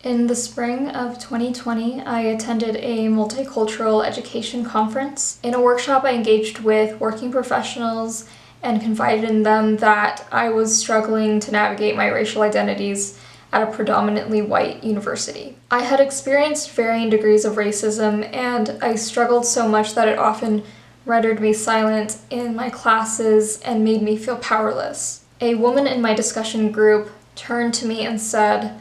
In the spring of 2020, I attended a multicultural education conference. In a workshop, I engaged with working professionals and confided in them that I was struggling to navigate my racial identities at a predominantly white university. I had experienced varying degrees of racism, and I struggled so much that it often rendered me silent in my classes and made me feel powerless. A woman in my discussion group turned to me and said,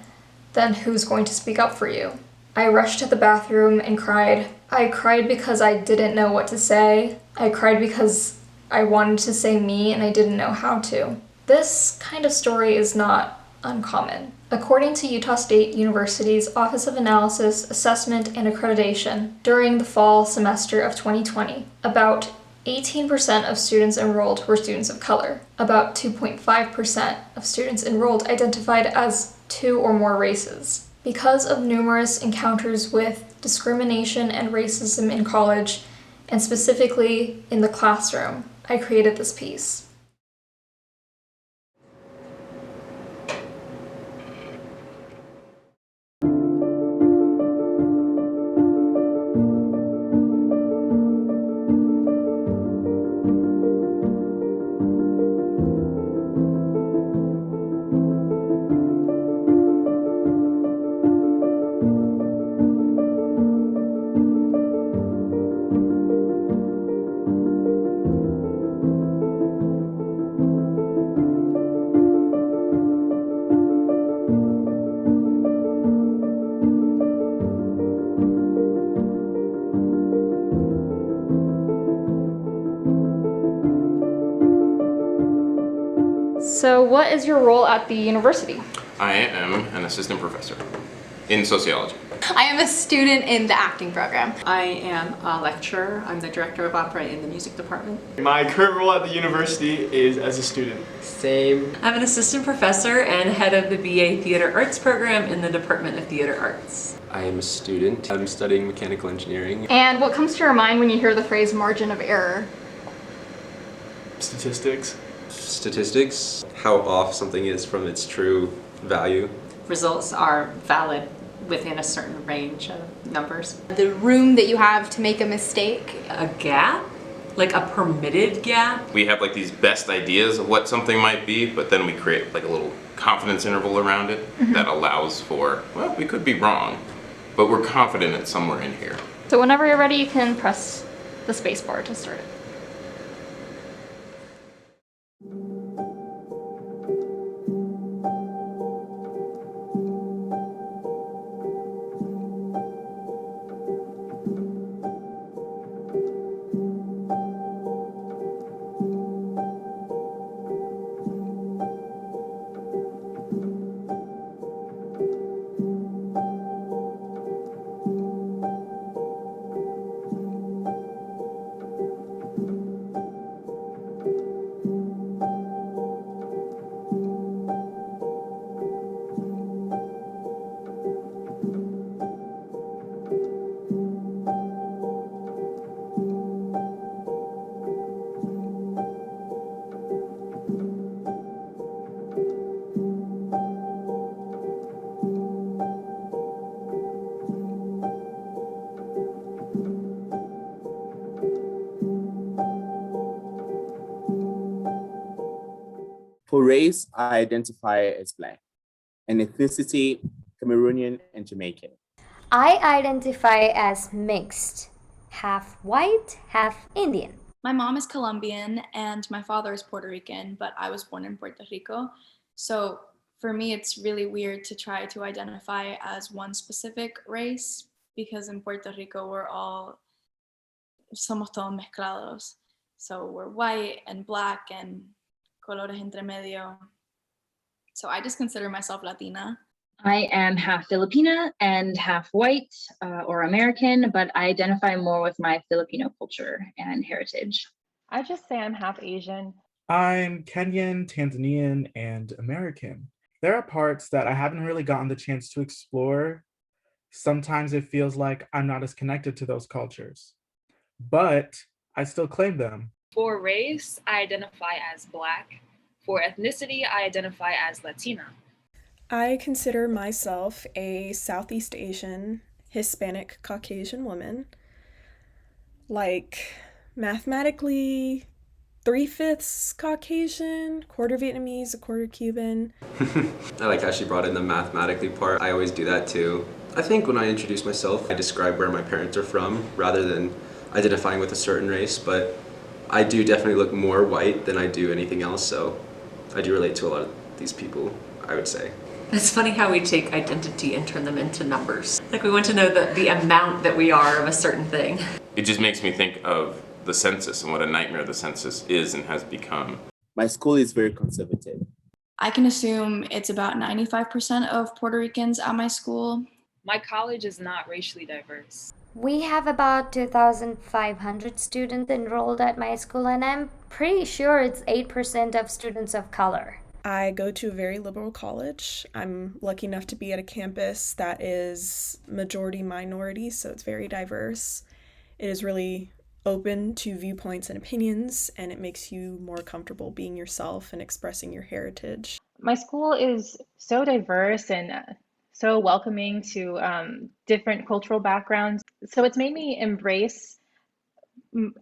"Then who's going to speak up for you?" I rushed to the bathroom and cried. I cried because I didn't know what to say. I cried because I wanted to say me and I didn't know how to. This kind of story is not uncommon. According to Utah State University's Office of Analysis, Assessment, and Accreditation, during the fall semester of 2020, about 18% of students enrolled were students of color. About 2.5% of students enrolled identified as two or more races. Because of numerous encounters with discrimination and racism in college, and specifically in the classroom, I created this piece. So what is your role at the university? I am an assistant professor in sociology. I am a student in the acting program. I am a lecturer. I'm the director of opera in the music department. My current role at the university is as a student. Same. I'm an assistant professor and head of the BA Theater Arts program in the Department of Theater Arts. I am a student. I'm studying mechanical engineering. And what comes to your mind when you hear the phrase margin of error? Statistics. Statistics, how off something is from its true value. Results are valid within a certain range of numbers. The room that you have to make a mistake. A gap? Like a permitted gap? We have like these best ideas of what something might be, but then we create like a little confidence interval around it that allows for, well, we could be wrong, but we're confident it's somewhere in here. So whenever you're ready, you can press the space bar to start it. For race, I identify as Black, and ethnicity, Cameroonian and Jamaican. I identify as mixed, half white, half Indian. My mom is Colombian and my father is Puerto Rican, but I was born in Puerto Rico. So for me, it's really weird to try to identify as one specific race because in Puerto Rico, somos todos mezclados. So we're white and Black and colores entre medio. So I just consider myself Latina. I am half Filipina and half white or American, but I identify more with my Filipino culture and heritage. I just say I'm half Asian. I'm Kenyan, Tanzanian, and American. There are parts that I haven't really gotten the chance to explore. Sometimes it feels like I'm not as connected to those cultures, but I still claim them. For race, I identify as Black. For ethnicity, I identify as Latina. I consider myself a Southeast Asian, Hispanic, Caucasian woman. Like, mathematically, 3/5 Caucasian, quarter Vietnamese, a quarter Cuban. I like how she brought in the mathematically part. I always do that too. I think when I introduce myself, I describe where my parents are from rather than identifying with a certain race, but I do definitely look more white than I do anything else, so I do relate to a lot of these people, I would say. It's funny how we take identity and turn them into numbers. Like we want to know the amount that we are of a certain thing. It just makes me think of the census and what a nightmare the census is and has become. My school is very conservative. I can assume it's about 95% of Puerto Ricans at my school. My college is not racially diverse. We have about 2,500 students enrolled at my school, and I'm pretty sure it's 8% of students of color. I go to a very liberal college. I'm lucky enough to be at a campus that is majority minority, so it's very diverse. It is really open to viewpoints and opinions, and it makes you more comfortable being yourself and expressing your heritage. My school is so diverse and so welcoming to different cultural backgrounds. So it's made me embrace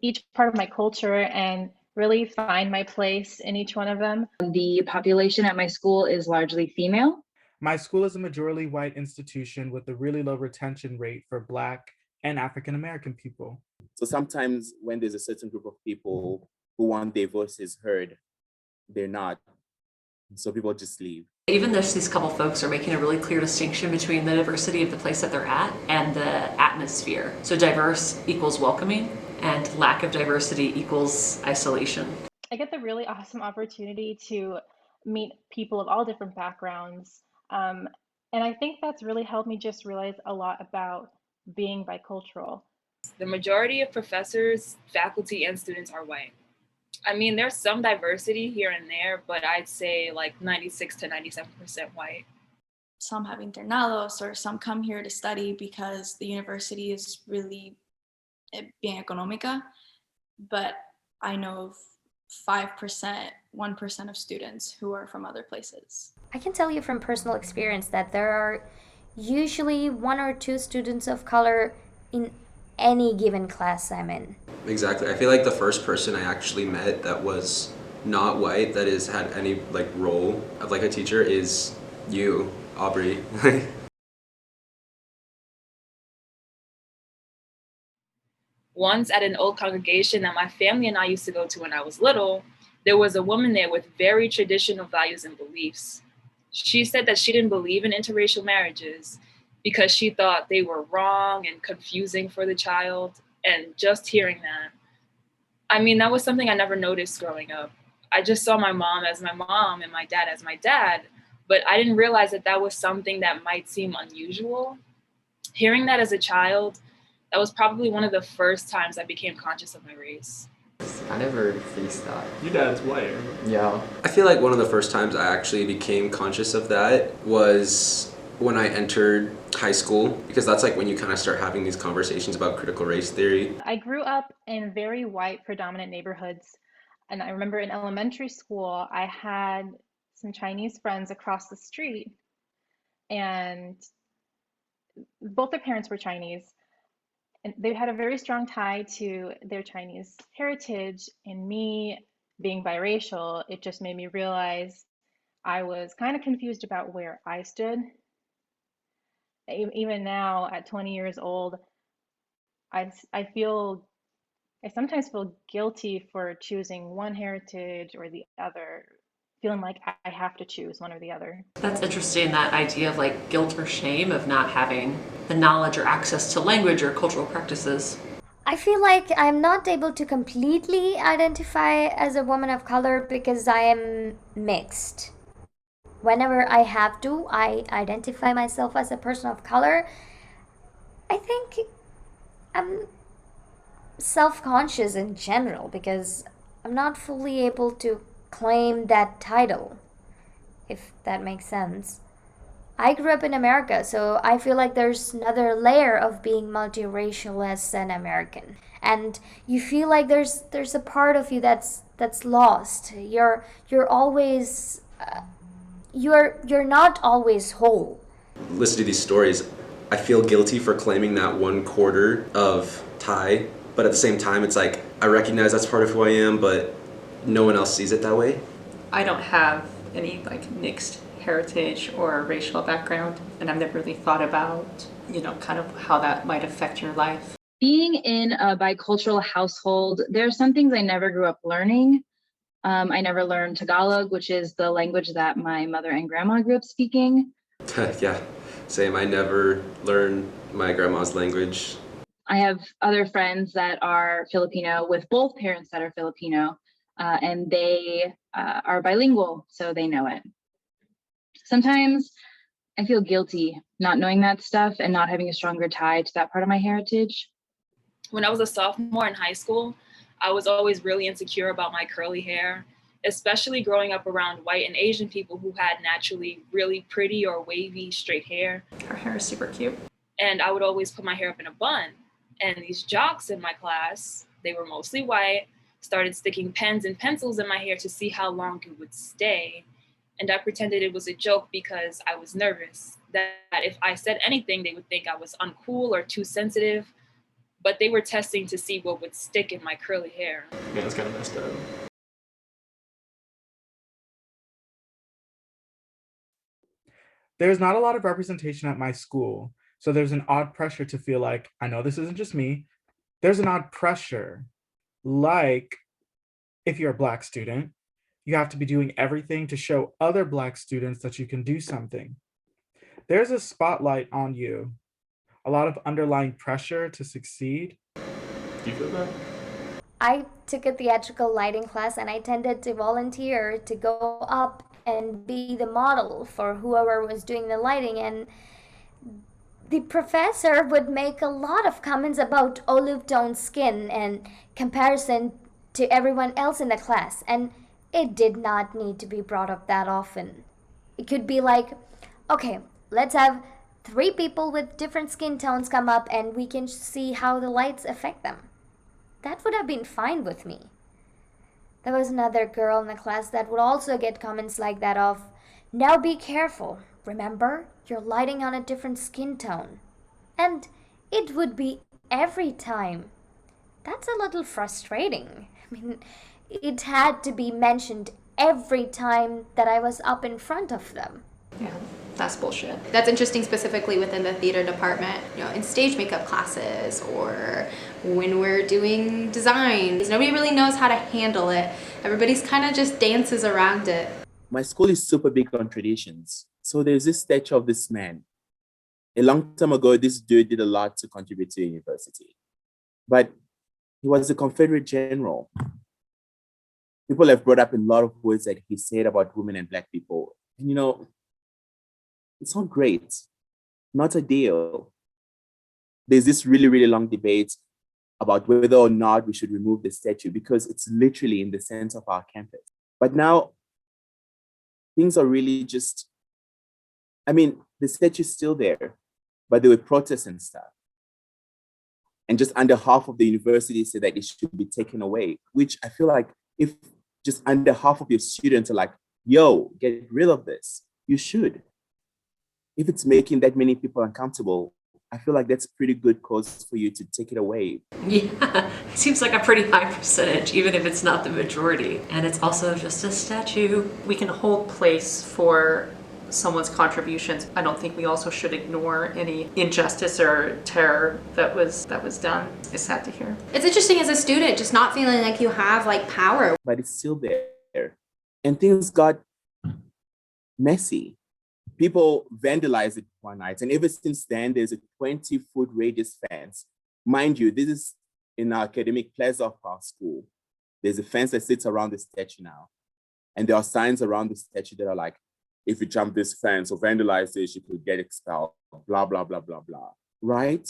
each part of my culture and really find my place in each one of them. The population at my school is largely female. My school is a majority white institution with a really low retention rate for Black and African American people. So sometimes when there's a certain group of people who want their voices heard, they're not. So people just leave. Even though these couple folks are making a really clear distinction between the diversity of the place that they're at and the atmosphere. So diverse equals welcoming, and lack of diversity equals isolation. I get the really awesome opportunity to meet people of all different backgrounds. And I think that's really helped me just realize a lot about being bicultural. The majority of professors, faculty, and students are white. I mean, there's some diversity here and there, but I'd say like 96 to 97% white. Some have internados, or some come here to study because the university is really bien económica, but I know of 5%, 1% of students who are from other places. I can tell you from personal experience that there are usually 1 or 2 students of color in any given class I'm in. Exactly. I feel like the first person I actually met that was not white, that is had any like role of like a teacher, is you, Aubrey. Once at an old congregation that my family and I used to go to when I was little, there was a woman there with very traditional values and beliefs. She said that she didn't believe in interracial marriages because she thought they were wrong and confusing for the child. And just hearing that, I mean, that was something I never noticed growing up. I just saw my mom as my mom and my dad as my dad, but I didn't realize that that was something that might seem unusual. Hearing that as a child, that was probably one of the first times I became conscious of my race. I never faced that. Your dad's white. Yeah. I feel like one of the first times I actually became conscious of that was when I entered high school, because that's like when you kind of start having these conversations about critical race theory. I grew up in very white predominant neighborhoods, and I remember in elementary school I had some Chinese friends across the street, and both their parents were Chinese, and they had a very strong tie to their Chinese heritage. And me being biracial, it just made me realize I was kind of confused about where I stood. Even now at 20 years old, I sometimes feel guilty for choosing one heritage or the other, feeling like I have to choose one or the other. That's interesting, that idea of like guilt or shame of not having the knowledge or access to language or cultural practices. I feel like I'm not able to completely identify as a woman of color because I am mixed. Whenever I have to, I identify myself as a person of color. I think I'm self-conscious in general because I'm not fully able to claim that title, if that makes sense. I grew up in America, so I feel like there's another layer of being multiracial as an American. And you feel like there's a part of you that's lost. You're always you're not always whole. Listen to these stories, I feel guilty for claiming that 1/4 of Thai, but at the same time, it's like, I recognize that's part of who I am, but no one else sees it that way. I don't have any like mixed heritage or racial background, and I've never really thought about, kind of how that might affect your life. Being in a bicultural household, there are some things I never grew up learning. I never learned Tagalog, which is the language that my mother and grandma grew up speaking. Yeah, same. I never learned my grandma's language. I have other friends that are Filipino with both parents that are Filipino, and they are bilingual, so they know it. Sometimes I feel guilty not knowing that stuff and not having a stronger tie to that part of my heritage. When I was a sophomore in high school, I was always really insecure about my curly hair, especially growing up around white and Asian people who had naturally really pretty or wavy straight hair. Her hair is super cute. And I would always put my hair up in a bun. And these jocks in my class, they were mostly white, started sticking pens and pencils in my hair to see how long it would stay. And I pretended it was a joke because I was nervous that if I said anything, they would think I was uncool or too sensitive. But they were testing to see what would stick in my curly hair. Yeah, it's kind of messed up. There's not a lot of representation at my school, so there's an odd pressure to feel like, I know this isn't just me, there's an odd pressure. Like, if you're a Black student, you have to be doing everything to show other Black students that you can do something. There's a spotlight on you, a lot of underlying pressure to succeed. Do you feel that? I took a theatrical lighting class and I tended to volunteer to go up and be the model for whoever was doing the lighting, and the professor would make a lot of comments about olive toned skin and comparison to everyone else in the class, and it did not need to be brought up that often. It could be like, okay, let's have 3 people with different skin tones come up and we can see how the lights affect them. That would have been fine with me. There was another girl in the class that would also get comments like that of, now be careful, remember, you're lighting on a different skin tone. And it would be every time. That's a little frustrating. I mean, it had to be mentioned every time that I was up in front of them. Yeah, that's bullshit. That's interesting specifically within the theater department, in stage makeup classes or when we're doing designs. Nobody really knows how to handle it. Everybody's kind of just dances around it. My school is super big on traditions. So there's this statue of this man. A long time ago, this dude did a lot to contribute to the university. But he was a Confederate general. People have brought up a lot of words that he said about women and Black people. And it's not great, not ideal. There's this really, really long debate about whether or not we should remove the statue because it's literally in the center of our campus. But now things are really just, the statue's still there, but there were protests and stuff. And just under half of the university said that it should be taken away, which I feel like if just under half of your students are like, yo, get rid of this, you should. If it's making that many people uncomfortable, I feel like that's a pretty good cause for you to take it away. Yeah, it seems like a pretty high percentage, even if it's not the majority. And it's also just a statue. We can hold place for someone's contributions. I don't think we also should ignore any injustice or terror that was done. It's sad to hear. It's interesting as a student, just not feeling like you have power. But it's still there. And things got messy. People vandalized it one night. And ever since then, there's a 20-foot radius fence. Mind you, this is in our academic plaza of our school. There's a fence that sits around the statue now. And there are signs around the statue that are like, if you jump this fence or vandalize this, you could get expelled, blah, blah, blah, blah, blah. Right?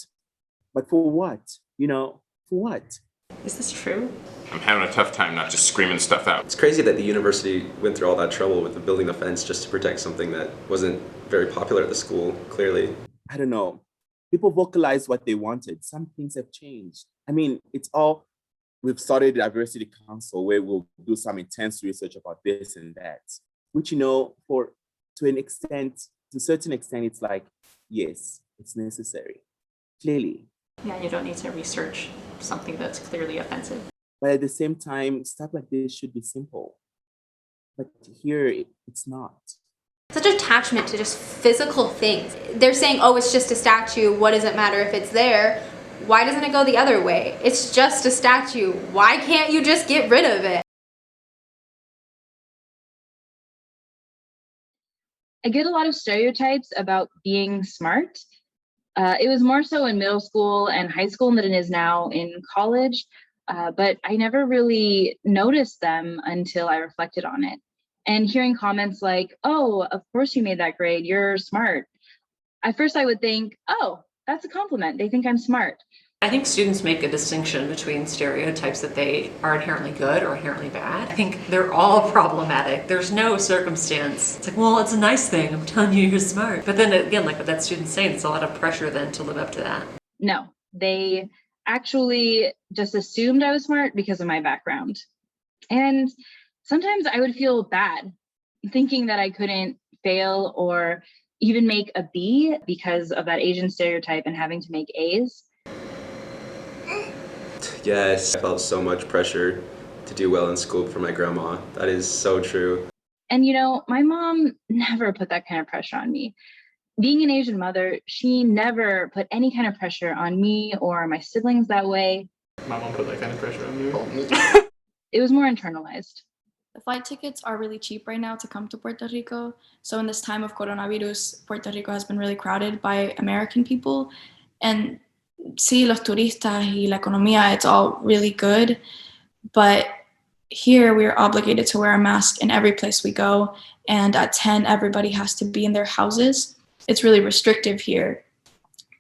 But for what? For what? Is this true? I'm having a tough time not just screaming stuff out. It's crazy that the university went through all that trouble with building the fence just to protect something that wasn't very popular at the school, clearly. I don't know. People vocalized what they wanted. Some things have changed. We've started the diversity council where we'll do some intense research about this and that, which, for to an extent, to a certain extent, it's like, yes, it's necessary, clearly. Yeah, you don't need to research something that's clearly offensive. But at the same time, stuff like this should be simple. But here, it's not. Such attachment to just physical things. They're saying, oh, it's just a statue. What does it matter if it's there? Why doesn't it go the other way? It's just a statue. Why can't you just get rid of it? I get a lot of stereotypes about being smart. It was more so in middle school and high school than it is now in college, but I never really noticed them until I reflected on it. And hearing comments like, oh, of course you made that grade, you're smart. At first I would think, oh, that's a compliment. They think I'm smart. I think students make a distinction between stereotypes that they are inherently good or inherently bad. I think they're all problematic. There's no circumstance. It's like, well, it's a nice thing. I'm telling you you're smart. But then again, like what that student's saying, it's a lot of pressure then to live up to that. No, they actually just assumed I was smart because of my background. And sometimes I would feel bad thinking that I couldn't fail or even make a B because of that Asian stereotype and having to make A's. Yes, I felt so much pressure to do well in school for my grandma. That is so true. And you know, my mom never put that kind of pressure on me. Being an Asian mother, she never put any kind of pressure on me or my siblings that way. My mom put that kind of pressure on you. It was more internalized. The flight tickets are really cheap right now to come to Puerto Rico. So in this time of coronavirus, Puerto Rico has been really crowded by American people. And sí, los turistas y la economía, it's all really good. But here we are obligated to wear a mask in every place we go. And at 10, everybody has to be in their houses. It's really restrictive here.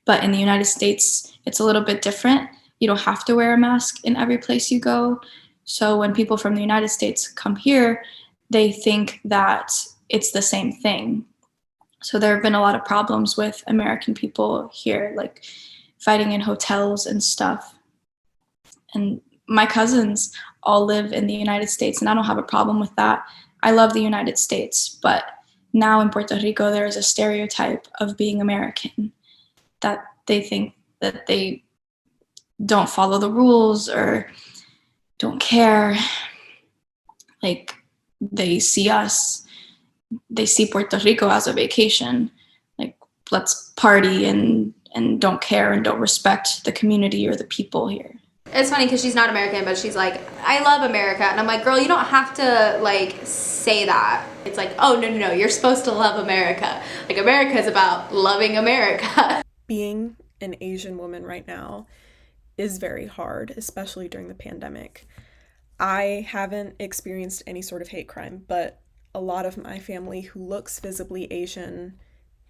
But in the United States, it's a little bit different. You don't have to wear a mask in every place you go. So when people from the United States come here, they think that it's the same thing. So there have been a lot of problems with American people here, like fighting in hotels and stuff. And my cousins all live in the United States, and I don't have a problem with that. I love the United States, but now in Puerto Rico, there is a stereotype of being American that they think that they don't follow the rules or don't care. Like they see Puerto Rico as a vacation. Like, let's party and don't care and don't respect the community or the people here. It's funny because she's not American, but she's like, I love America. And I'm like, girl, you don't have to like say that. It's like, oh, no, you're supposed to love America. Like, America is about loving America. Being an Asian woman right now is very hard, especially during the pandemic. I haven't experienced any sort of hate crime, but a lot of my family who looks visibly Asian,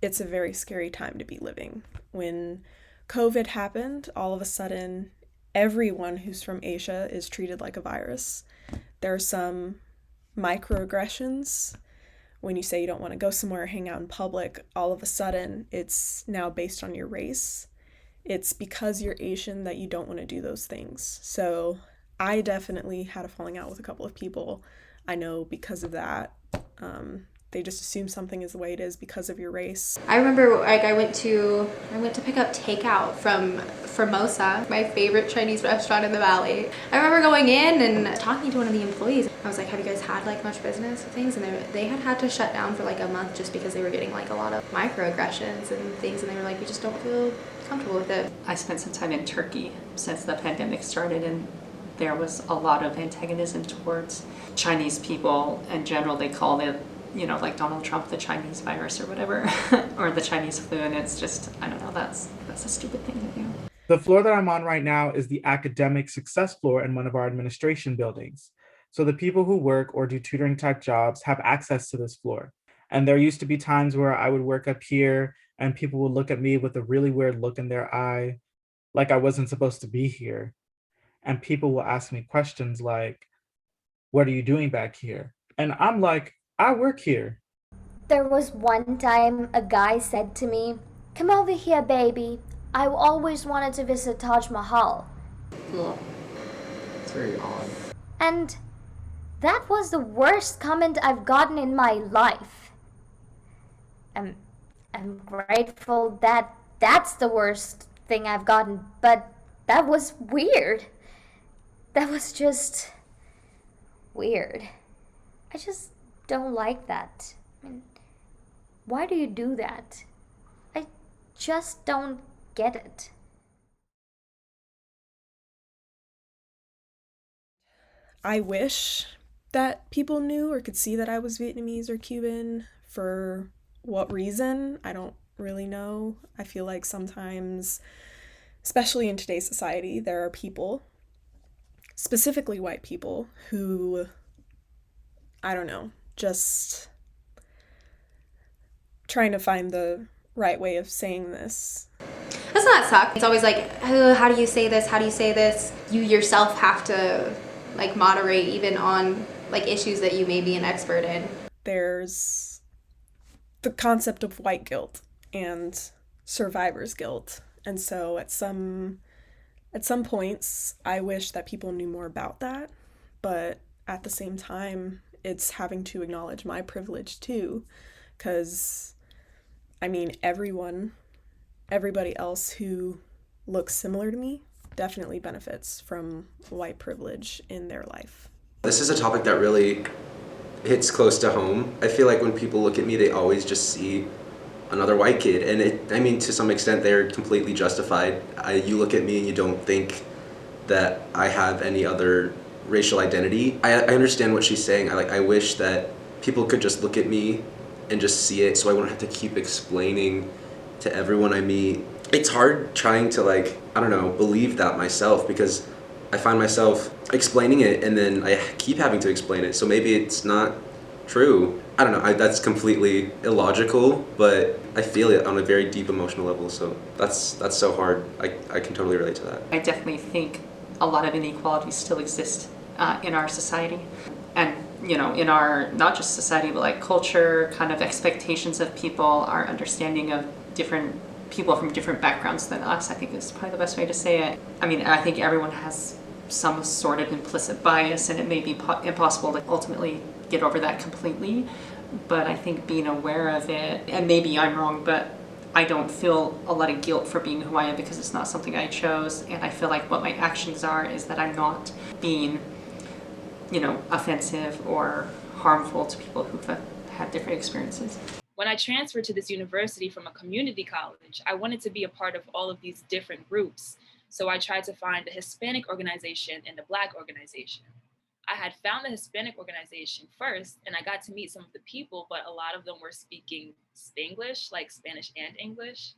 it's a very scary time to be living. When COVID happened, all of a sudden, everyone who's from Asia is treated like a virus. There are some microaggressions. When you say you don't want to go somewhere or hang out in public, all of a sudden it's now based on your race. It's because you're Asian that you don't want to do those things. So I definitely had a falling out with a couple of people I know because of that. They just assume something is the way it is because of your race. I remember like I went to pick up takeout from Mocha, my favorite Chinese restaurant in the Valley. I remember going in and talking to one of the employees. I was like, have you guys had like much business with things? And they had to shut down for like a month just because they were getting like a lot of microaggressions and things, and they were like, we just don't feel comfortable with it. I spent some time in Turkey since the pandemic started, and there was a lot of antagonism towards Chinese people in general. They called it, like Donald Trump, the Chinese virus or whatever, or the Chinese flu, and it's just, I don't know, that's a stupid thing to do. The floor that I'm on right now is the academic success floor in one of our administration buildings. So the people who work or do tutoring type jobs have access to this floor. And there used to be times where I would work up here and people would look at me with a really weird look in their eye, like I wasn't supposed to be here. And people will ask me questions like, what are you doing back here? And I'm like, I work here. There was one time a guy said to me, come over here, baby. I always wanted to visit Taj Mahal. Ugh. It's very odd. And that was the worst comment I've gotten in my life. I'm grateful that that's the worst thing I've gotten, but that was weird. That was just weird. I just don't like that. I mean, why do you do that? I just don't get it. I wish that people knew or could see that I was Vietnamese or Cuban. For what reason? I don't really know. I feel like sometimes, especially in today's society, there are people, specifically white people, who, I don't know, just trying to find the right way of saying this. Doesn't that suck? It's always like, oh, how do you say this? How do you say this? You yourself have to like moderate even on like issues that you may be an expert in. There's the concept of white guilt and survivor's guilt. And so at some points, I wish that people knew more about that. But at the same time, it's having to acknowledge my privilege too. Because, I mean, everybody else who looks similar to me definitely benefits from white privilege in their life. This is a topic that really hits close to home. I feel like when people look at me, they always just see another white kid. And to some extent, they're completely justified. You look at me and you don't think that I have any other racial identity. I understand what she's saying. I wish that people could just look at me and just see it so I wouldn't have to keep explaining to everyone I meet. It's hard trying to believe that myself, because I find myself explaining it and then I keep having to explain it. So maybe it's not true. I don't know, that's completely illogical, but I feel it on a very deep emotional level. So that's so hard. I can totally relate to that. I definitely think a lot of inequalities still exist in our society. And, in our, not just society, but like culture, kind of expectations of people, our understanding of different people from different backgrounds than us, I think is probably the best way to say it. I mean, I think everyone has some sort of implicit bias, and it may be impossible to ultimately get over that completely. But I think being aware of it, and maybe I'm wrong, but I don't feel a lot of guilt for being who I am because it's not something I chose. And I feel like what my actions are is that I'm not being, offensive or harmful to people who've had different experiences. When I transferred to this university from a community college, I wanted to be a part of all of these different groups. So I tried to find a Hispanic organization and a Black organization. I had found the Hispanic organization first, and I got to meet some of the people, but a lot of them were speaking Spanglish, like Spanish and English,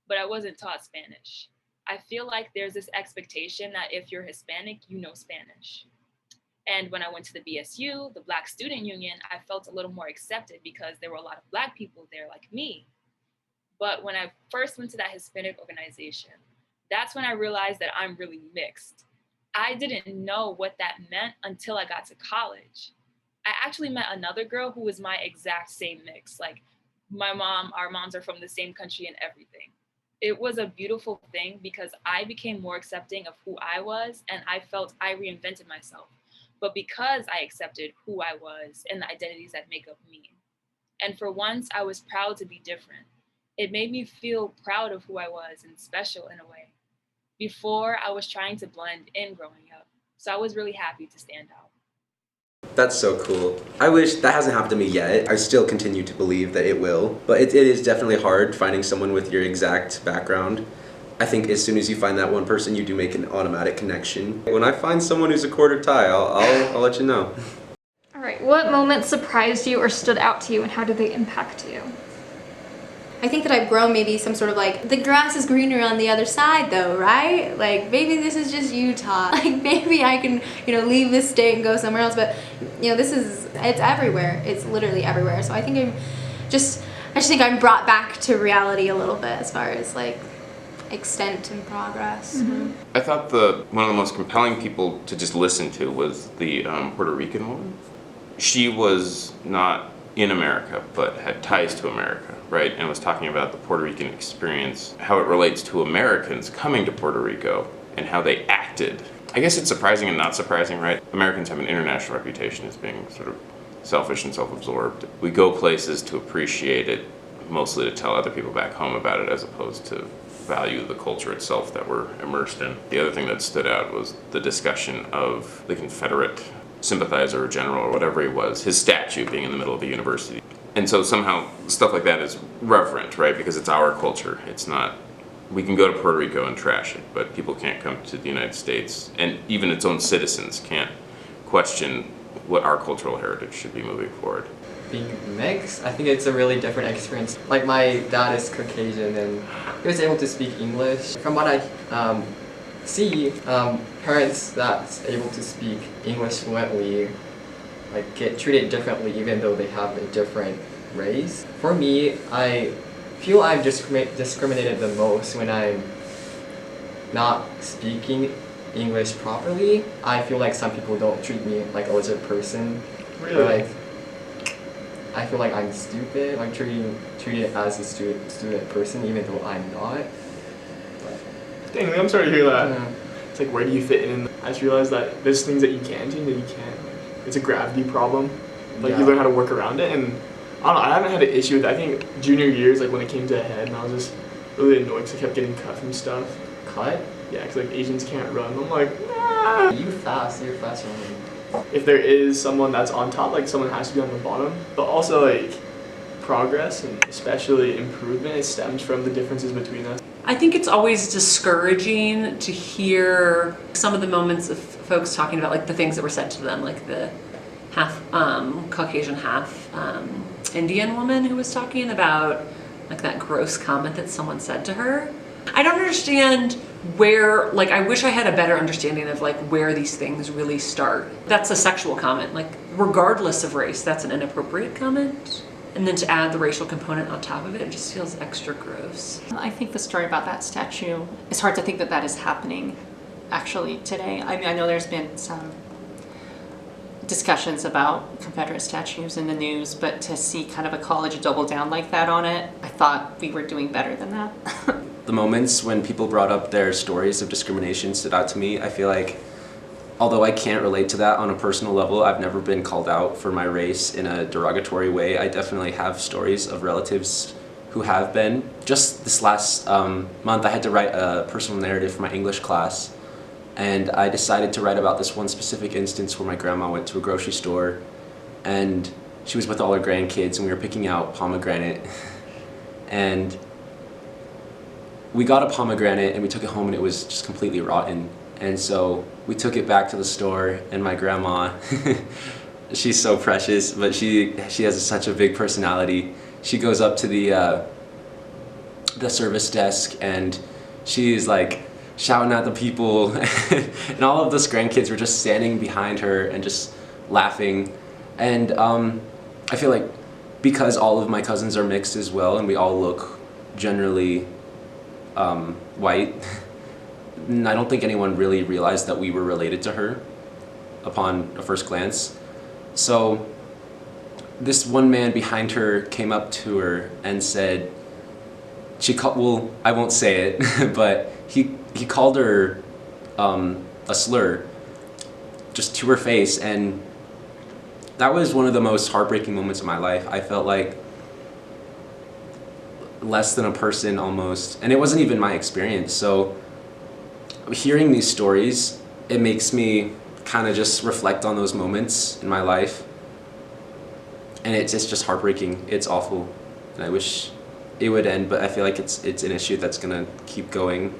but I wasn't taught Spanish. I feel like there's this expectation that if you're Hispanic, you know Spanish. And when I went to the BSU, the Black Student Union, I felt a little more accepted because there were a lot of Black people there like me. But when I first went to that Hispanic organization, that's when I realized that I'm really mixed. I didn't know what that meant until I got to college. I actually met another girl who was my exact same mix. Like our moms are from the same country and everything. It was a beautiful thing because I became more accepting of who I was, and I felt I reinvented myself. But because I accepted who I was and the identities that make up me. And for once, I was proud to be different. It made me feel proud of who I was and special in a way. Before, I was trying to blend in growing up. So I was really happy to stand out. That's so cool. I wish that hasn't happened to me yet. I still continue to believe that it will. But it is definitely hard finding someone with your exact background. I think as soon as you find that one person, you do make an automatic connection. When I find someone who's a quarter Thai, I'll let you know. All right, what moments surprised you or stood out to you, and how did they impact you? I think that I've grown maybe some sort of like, the grass is greener on the other side though, right? Like maybe this is just Utah. Like maybe I can, leave this state and go somewhere else, but it's everywhere. It's literally everywhere. So I think I just think I'm brought back to reality a little bit as far as like extent and progress. Mm-hmm. I thought one of the most compelling people to just listen to was the Puerto Rican woman. She was not in America, but had ties to America, right? And was talking about the Puerto Rican experience, how it relates to Americans coming to Puerto Rico and how they acted. I guess it's surprising and not surprising, right? Americans have an international reputation as being sort of selfish and self-absorbed. We go places to appreciate it mostly to tell other people back home about it as opposed to value the culture itself that we're immersed in. The other thing that stood out was the discussion of the Confederate sympathizer or general or whatever he was, his statue being in the middle of the university. And so somehow stuff like that is reverent, right? Because it's our culture. It's not, we can go to Puerto Rico and trash it, but people can't come to the United States, and even its own citizens can't question what our cultural heritage should be moving forward. Being mixed, I think it's a really different experience. Like my dad is Caucasian and he was able to speak English. From what I see, parents that's able to speak English fluently like get treated differently even though they have a different race. For me, I feel I'm discriminated the most when I'm not speaking English properly. I feel like some people don't treat me like a legit person. Really? Or like, I feel like I'm stupid, like treated as a student person even though I'm not. Dang, I'm sorry to hear that. Yeah. It's like, where do you fit in? I just realized that there's things that you can change that you can't. It's a gravity problem. Like, you learn how to work around it, and I don't know, I haven't had an issue with it. I think junior years, like when it came to a head, and I was just really annoyed because I kept getting cut from stuff. Cut? Yeah, because like Asians can't run. I'm like, nah. You're fast running. If there is someone that's on top, like someone has to be on the bottom. But also like progress and especially improvement, it stems from the differences between us. I think it's always discouraging to hear some of the moments of folks talking about like the things that were said to them, like the half Caucasian, half Indian woman who was talking about like that gross comment that someone said to her. I don't understand where, like, I wish I had a better understanding of like where these things really start. That's a sexual comment, like regardless of race, that's an inappropriate comment. And then to add the racial component on top of it, it just feels extra gross. I think the story about that statue, it's hard to think that that is happening actually today. I mean, I know there's been some discussions about Confederate statues in the news, but to see kind of a college double down like that on it, I thought we were doing better than that. The moments when people brought up their stories of discrimination stood out to me. I feel like, although I can't relate to that on a personal level, I've never been called out for my race in a derogatory way. I definitely have stories of relatives who have been. Just this last month, I had to write a personal narrative for my English class, and I decided to write about this one specific instance where my grandma went to a grocery store, and she was with all her grandkids, and we were picking out pomegranate, and we got a pomegranate and we took it home and it was just completely rotten. And so we took it back to the store, and my grandma, she's so precious, but she has such a big personality. She goes up to the service desk and she's like shouting at the people, and all of those grandkids were just standing behind her and just laughing. And I feel like because all of my cousins are mixed as well, and we all look generally white, I don't think anyone really realized that we were related to her upon a first glance. So this one man behind her came up to her and said, well, I won't say it, but he called her a slur just to her face, and that was one of the most heartbreaking moments of my life. I felt like less than a person almost, and it wasn't even my experience. So hearing these stories, it makes me kind of just reflect on those moments in my life, and it's just heartbreaking. It's awful, and I wish it would end, but I feel like it's an issue that's gonna keep going.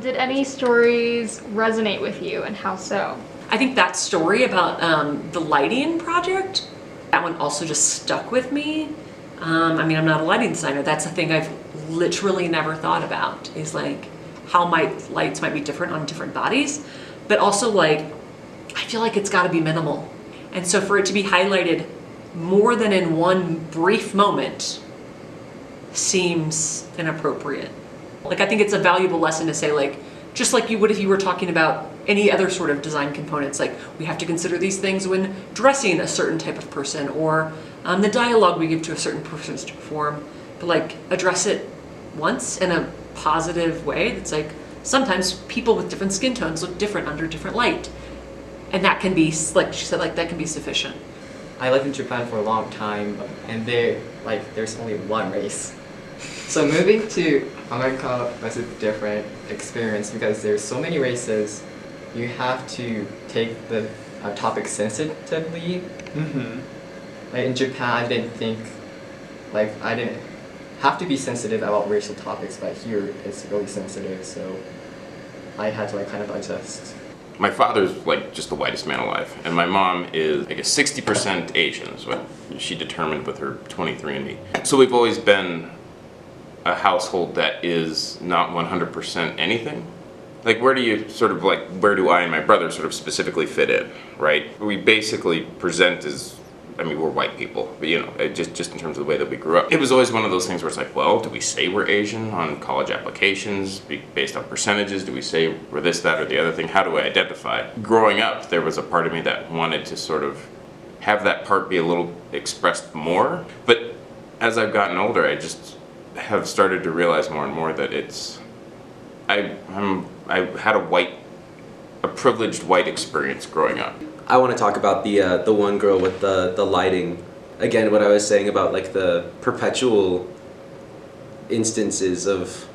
Did any stories resonate with you, and how so? I think that story about the lighting project, that one also just stuck with me. I mean, I'm not a lighting designer. That's a thing I've literally never thought about, is like how lights might be different on different bodies, but also like, I feel like it's gotta be minimal. And so for it to be highlighted more than in one brief moment seems inappropriate. Like, I think it's a valuable lesson to say, like, just like you would if you were talking about any other sort of design components, like we have to consider these things when dressing a certain type of person, or the dialogue we give to a certain person's to perform, but like address it once in a positive way. That's like, sometimes people with different skin tones look different under different light, and that can be, like she said, like that can be sufficient. I lived in Japan for a long time, and there like there's only one race. So moving to America was a different experience because there's so many races. You have to take the topic sensitively. Like in Japan, I didn't think, like I didn't have to be sensitive about racial topics, but here it's really sensitive, so I had to like kind of adjust. My father's like just the whitest man alive, and my mom is like a 60% Asian is what she determined with her 23andMe. So we've always been a household that is not 100% anything. Like where do you sort of like, where do I and my brother sort of specifically fit in, right? We basically present as, I mean, we're white people, but you know, just in terms of the way that we grew up. It was always one of those things where it's like, well, do we say we're Asian on college applications based on percentages? Do we say we're this, that, or the other thing? How do I identify? Growing up, there was a part of me that wanted to sort of have that part be a little expressed more. But as I've gotten older, I just have started to realize more and more that it's, I had a privileged white experience growing up. I want to talk about the one girl with the lighting. Again, what I was saying about like the perpetual instances of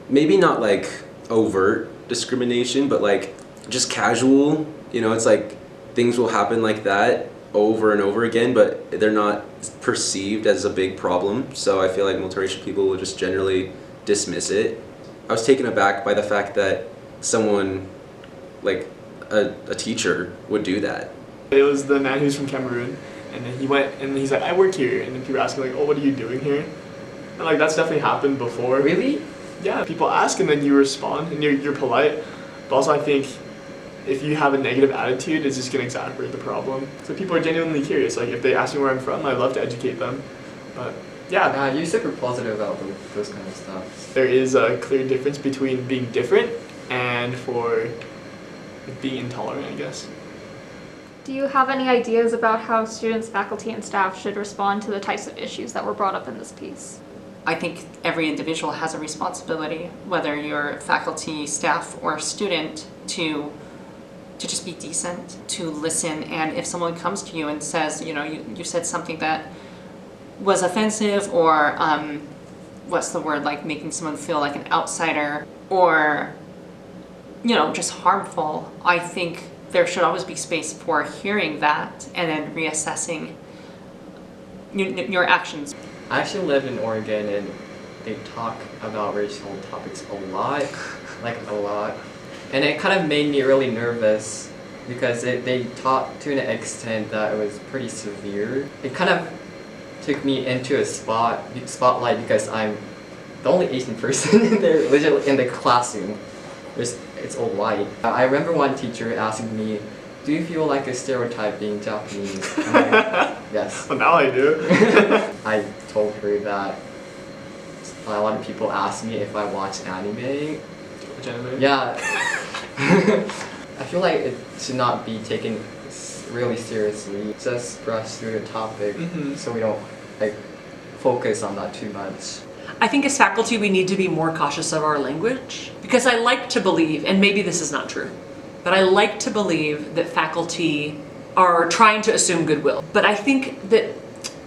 maybe not like overt discrimination, but like just casual, you know, it's like things will happen like that over and over again, but they're not perceived as a big problem. So I feel like multiracial people will just generally dismiss it. I was taken aback by the fact that someone like a teacher would do that. It was the man who's from Cameroon, and then he went and he's like, I work here, and then people ask him like, oh, what are you doing here? And like that's definitely happened before. Really? Yeah, people ask and then you respond and you're polite, but also I think if you have a negative attitude, it's just gonna exacerbate the problem. So people are genuinely curious. Like if they ask me where I'm from, I love to educate them. But yeah, you're super positive about those kind of stuff. There is a clear difference between being different and for being intolerant, I guess. Do you have any ideas about how students, faculty, and staff should respond to the types of issues that were brought up in this piece? I think every individual has a responsibility, whether you're faculty, staff, or student, to just be decent, to listen, and if someone comes to you and says, you know, you said something that was offensive or what's the word, like making someone feel like an outsider or, you know, just harmful, I think there should always be space for hearing that and then reassessing your actions. I actually live in Oregon and they talk about racial topics a lot, like a lot. And it kind of made me really nervous because they talked to an extent that it was pretty severe. It kind of took me into a spotlight because I'm the only Asian person in there, literally in the classroom. It's all white. I remember one teacher asking me, do you feel like a stereotype being Japanese? I'm like, yes. Well, now I do. I told her that a lot of people ask me if I watch anime. Which anime? Yeah. I feel like it should not be taken really seriously. Just brush through the topic so we don't like focus on that too much. I think as faculty we need to be more cautious of our language because I like to believe, and maybe this is not true, but I like to believe that faculty are trying to assume goodwill. But I think that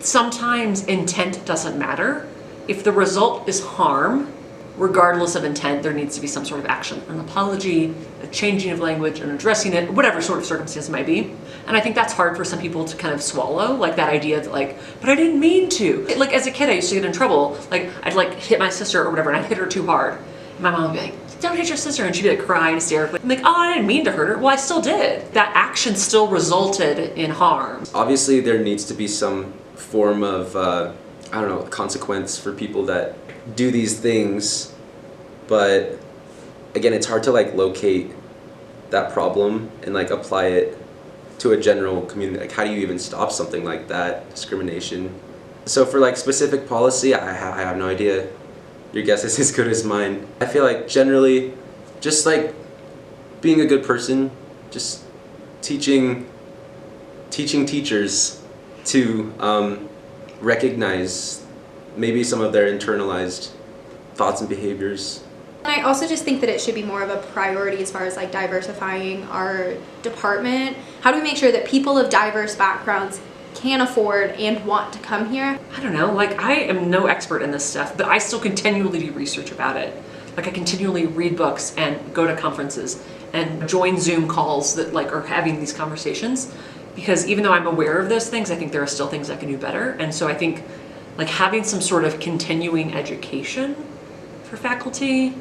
sometimes intent doesn't matter. If the result is harm, regardless of intent, there needs to be some sort of action, an apology, a changing of language, and addressing it, whatever sort of circumstance it might be. And I think that's hard for some people to kind of swallow, like that idea that like, but I didn't mean to. Like as a kid, I used to get in trouble. Like I'd like hit my sister or whatever, and I'd hit her too hard. And my mom would be like, don't hit your sister. And she'd be like crying hysterically. I'm like, oh, I didn't mean to hurt her. Well, I still did. That action still resulted in harm. Obviously, there needs to be some form of, I don't know, consequence for people that do these things. But again, it's hard to like locate that problem and like apply it to a general community. Like how do you even stop something like that, discrimination? So for like specific policy, I have no idea. Your guess is as good as mine. I feel like generally just like being a good person, just teaching teachers to recognize maybe some of their internalized thoughts and behaviors. I also just think that it should be more of a priority as far as like diversifying our department. How do we make sure that people of diverse backgrounds can afford and want to come here? I don't know, like I am no expert in this stuff, but I still continually do research about it. Like I continually read books and go to conferences and join Zoom calls that like are having these conversations, because even though I'm aware of those things, I think there are still things I can do better. And so I think like having some sort of continuing education for faculty,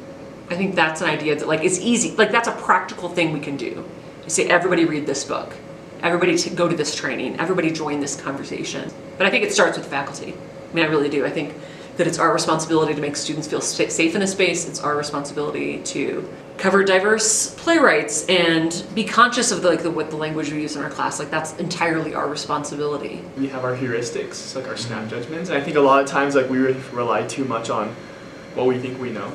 I think that's an idea that like is easy, like that's a practical thing we can do. You say everybody read this book, everybody go to this training, everybody join this conversation. But I think it starts with faculty. I mean, I really do. I think that it's our responsibility to make students feel safe in a space. It's our responsibility to cover diverse playwrights and be conscious of what the language we use in our class. Like that's entirely our responsibility. We have our heuristics, like our snap judgments, and I think a lot of times like we rely too much on what we think we know.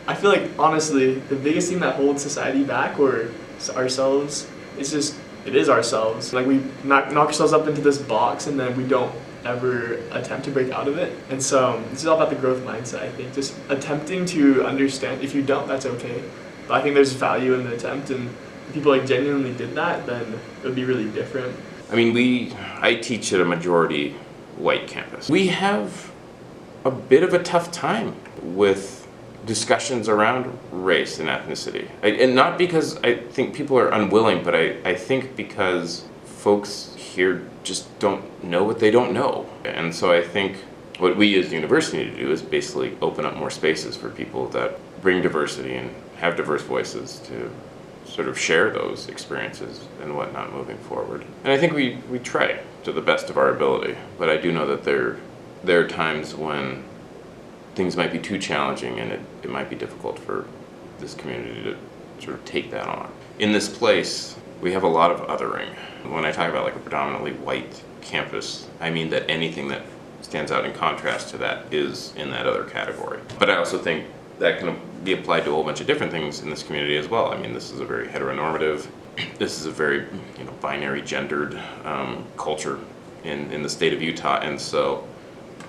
I feel like honestly the biggest thing that holds society back or ourselves it is ourselves. Like we knock ourselves up into this box and then we don't ever attempt to break out of it. And so this is all about the growth mindset, I think. Just attempting to understand. If you don't, that's okay. But I think there's value in the attempt, and if people like genuinely did that, then it would be really different. I mean, I teach at a majority white campus. We have a bit of a tough time with discussions around race and ethnicity. And not because I think people are unwilling, but I think because folks here just don't know what they don't know. And so I think what we as the university need to do is basically open up more spaces for people that bring diversity and have diverse voices to sort of share those experiences and whatnot moving forward. And I think we try to the best of our ability, but I do know that there are times when things might be too challenging and it might be difficult for this community to sort of take that on. In this place, we have a lot of othering. When I talk about like a predominantly white campus, I mean that anything that stands out in contrast to that is in that other category. But I also think that can be applied to a whole bunch of different things in this community as well. I mean, this is a very heteronormative, this is a very binary gendered culture in the state of Utah, and so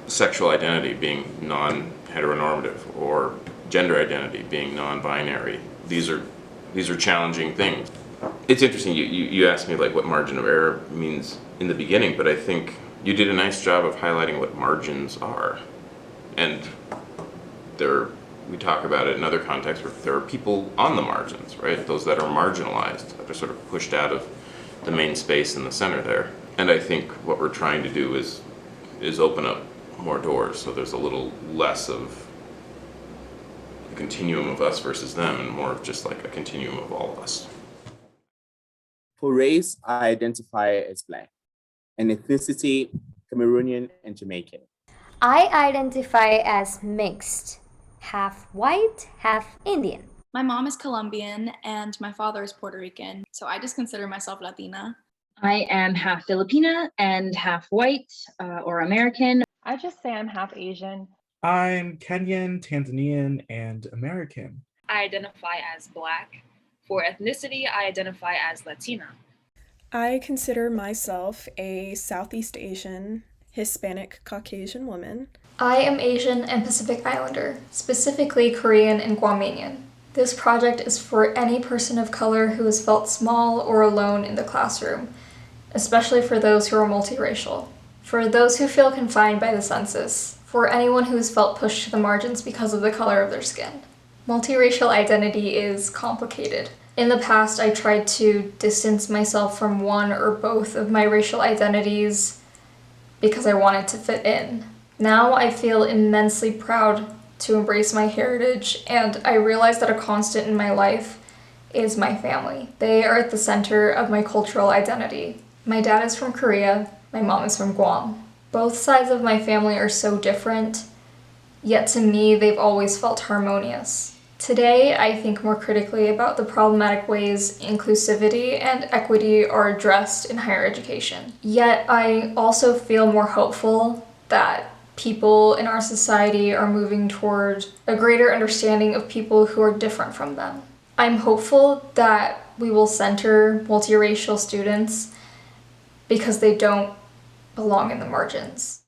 sexual identity being non-heteronormative or gender identity being non-binary, these are challenging things. It's interesting, you asked me like what margin of error means in the beginning, but I think you did a nice job of highlighting what margins are. And we talk about it in other contexts where there are people on the margins, right? Those that are marginalized, that are sort of pushed out of the main space in the center there. And I think what we're trying to do is open up more doors, so there's a little less of a continuum of us versus them and more of just like a continuum of all of us. For race, I identify as Black, and ethnicity, Cameroonian and Jamaican. I identify as mixed, half white, half Indian. My mom is Colombian and my father is Puerto Rican, so I just consider myself Latina. I am half Filipina and half white or American. I just say I'm half Asian. I'm Kenyan, Tanzanian, and American. I identify as Black. For ethnicity, I identify as Latina. I consider myself a Southeast Asian, Hispanic, Caucasian woman. I am Asian and Pacific Islander, specifically Korean and Guamanian. This project is for any person of color who has felt small or alone in the classroom, especially for those who are multiracial, for those who feel confined by the census, for anyone who has felt pushed to the margins because of the color of their skin. Multiracial identity is complicated. In the past, I tried to distance myself from one or both of my racial identities because I wanted to fit in. Now I feel immensely proud to embrace my heritage, and I realize that a constant in my life is my family. They are at the center of my cultural identity. My dad is from Korea, my mom is from Guam. Both sides of my family are so different, yet to me they've always felt harmonious. Today, I think more critically about the problematic ways inclusivity and equity are addressed in higher education. Yet I also feel more hopeful that people in our society are moving toward a greater understanding of people who are different from them. I'm hopeful that we will center multiracial students because they don't belong in the margins.